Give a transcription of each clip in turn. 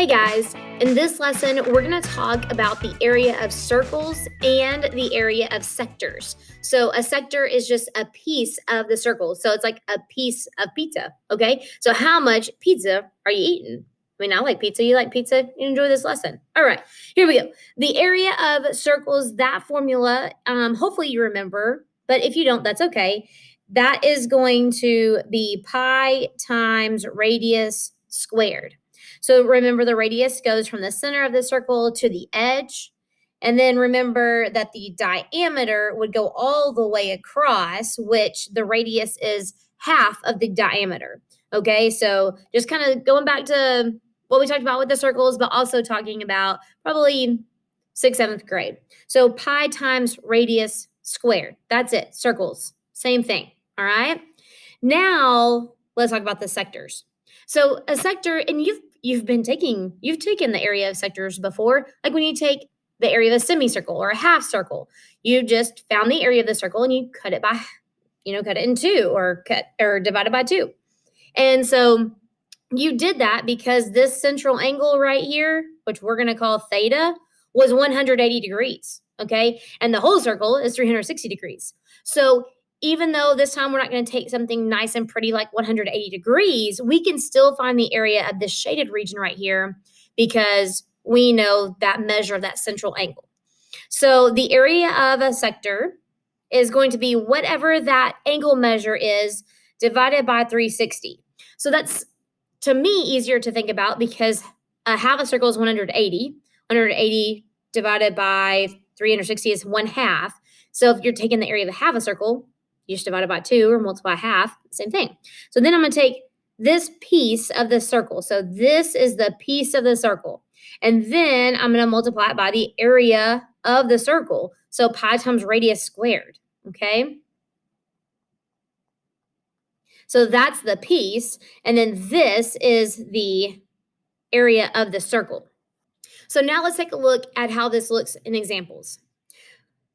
Hey guys, in this lesson, we're going to talk about the area of circles and the area of sectors. So, a sector is just a piece of the circle. So, it's like a piece of pizza. Okay. So, how much pizza are you eating? I mean, I like pizza. You like pizza? You enjoy this lesson. All right. Here we go. The area of circles, that formula, hopefully you remember, but if you don't, that's okay. That is going to be pi times radius squared. So remember, the radius goes from the center of the circle to the edge. And then remember that the diameter would go all the way across, which the radius is half of the diameter. Okay, so just kind of going back to what we talked about with the circles, but also talking about probably sixth, seventh grade. So pi times radius squared. That's it. Circles, same thing. All right. Now let's talk about the sectors. So a sector, and you've taken the area of sectors before, like when you take the area of a semicircle or a half circle. You just found the area of the circle and you cut it by, cut it in two or divide it by two. And so you did that because this central angle right here, which we're going to call theta, was 180 degrees. Okay. And the whole circle is 360 degrees. So even though this time we're not going to take something nice and pretty like 180 degrees, we can still find the area of this shaded region right here because we know that measure of that central angle. So the area of a sector is going to be whatever that angle measure is divided by 360. So that's, to me, easier to think about because half a circle is 180. 180 divided by 360 is 1/2. So if you're taking the area of a half a circle, you just divide it by 2 or multiply half, same thing. So then I'm going to take this piece of the circle. So this is the piece of the circle. And then I'm going to multiply it by the area of the circle. So pi times radius squared. Okay. So that's the piece. And then this is the area of the circle. So now let's take a look at how this looks in examples.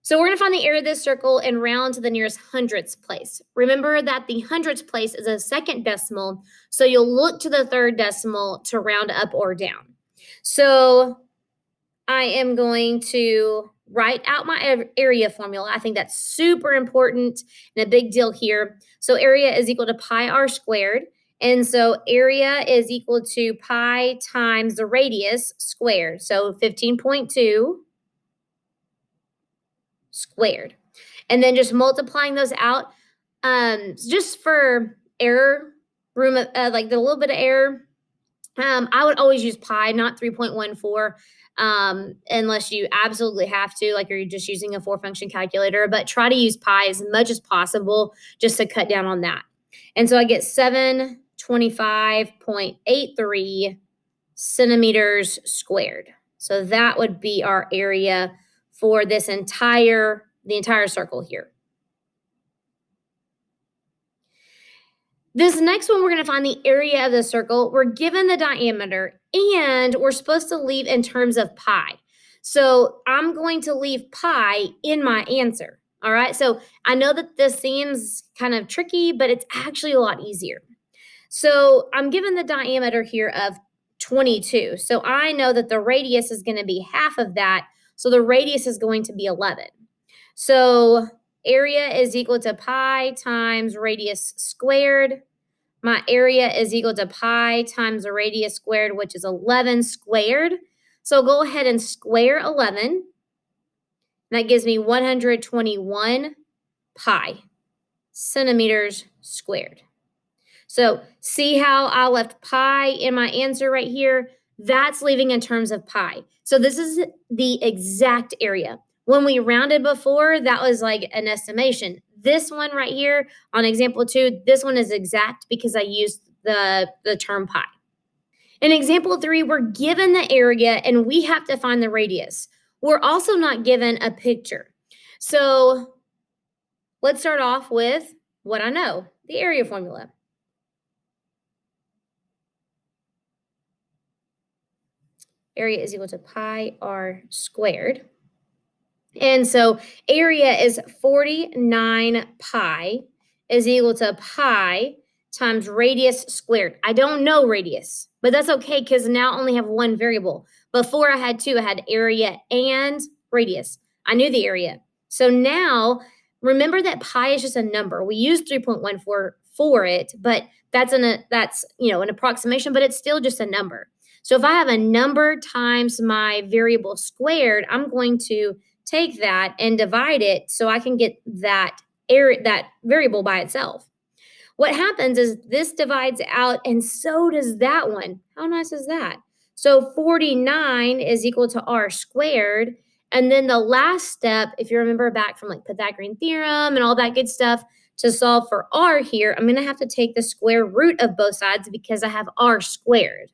So we're going to find the area of this circle and round to the nearest hundredths place. Remember that the hundredths place is a second decimal, so you'll look to the third decimal to round up or down. So I am going to write out my area formula. I think that's super important and a big deal here. So area is equal to pi r squared. And so area is equal to pi times the radius squared. So 15.2 squared. And then just multiplying those out, just for error, room, like the little bit of error, I would always use pi, not 3.14, unless you absolutely have to, like you're just using a 4-function calculator, but try to use pi as much as possible just to cut down on that. And so I get 725.83 centimeters squared. So that would be our area for the entire circle here. This next one, we're going to find the area of the circle. We're given the diameter, and we're supposed to leave in terms of pi. So I'm going to leave pi in my answer. All right. So I know that this seems kind of tricky, but it's actually a lot easier. So I'm given the diameter here of 22. So I know that the radius is going to be half of that. So the radius is going to be 11. So area is equal to pi times radius squared. My area is equal to pi times the radius squared, which is 11 squared. So go ahead and square 11. That gives me 121 pi centimeters squared. So see how I left pi in my answer right here? That's leaving in terms of pi. So this is the exact area. When we rounded before, that was like an estimation. This one right here on example 2, this one is exact because I used the term pi. In example 3, we're given the area and we have to find the radius. We're also not given a picture. So let's start off with what I know, the area formula. Area is equal to pi r squared. And so area is 49 pi is equal to pi times radius squared. I don't know radius. But that's okay because now I only have one variable. Before I had two, I had area and radius. I knew the area. So now remember that pi is just a number. We use 3.14 for it, but that's an approximation, but it's still just a number. So if I have a number times my variable squared, I'm going to take that and divide it so I can get that variable by itself. What happens is this divides out, and so does that one. How nice is that? So 49 is equal to r squared. And then the last step, if you remember back from like Pythagorean theorem and all that good stuff, to solve for r here, I'm going to have to take the square root of both sides because I have r squared.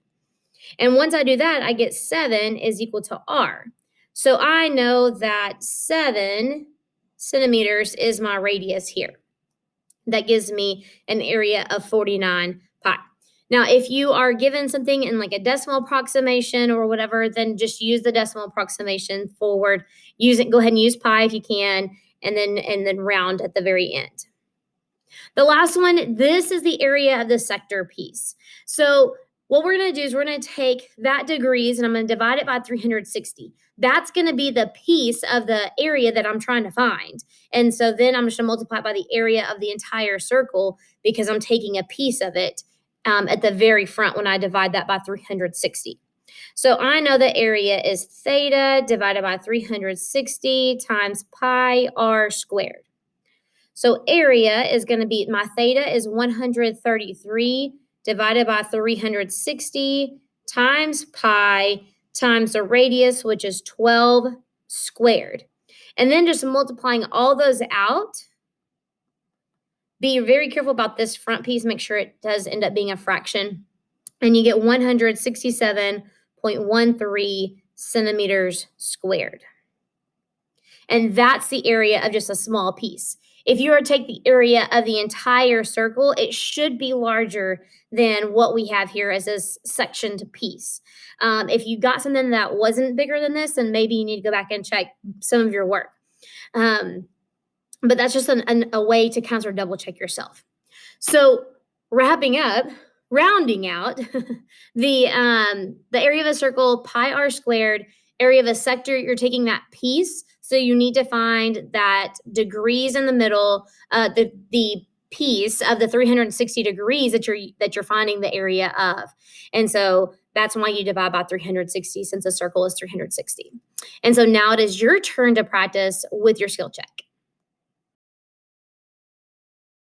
And once I do that, I get 7 is equal to r. So I know that 7 centimeters is my radius here. That gives me an area of 49 pi. Now, if you are given something in like a decimal approximation or whatever, then just use the decimal approximation forward. Go ahead and use pi if you can, and then round at the very end. The last one, this is the area of the sector piece. So what we're going to do is we're going to take that degrees and I'm going to divide it by 360. That's going to be the piece of the area that I'm trying to find. And so then I'm just going to multiply it by the area of the entire circle because I'm taking a piece of it at the very front when I divide that by 360. So I know the area is theta divided by 360 times pi r squared. So area is going to be, my theta is 133 divided by 360 times pi times the radius, which is 12 squared. And then just multiplying all those out. Be very careful about this front piece. Make sure it does end up being a fraction. And you get 167.13 centimeters squared. And that's the area of just a small piece. If you were to take the area of the entire circle, it should be larger than what we have here as this sectioned piece. If you got something that wasn't bigger than this, then maybe you need to go back and check some of your work. But that's just a way to kind of double check yourself. So rounding out the area of a circle, pi r squared, area of a sector, you're taking that piece. So you need to find that degrees in the middle, the piece of the 360 degrees that you're finding the area of. And so that's why you divide by 360 since a circle is 360. And so now it is your turn to practice with your skill check.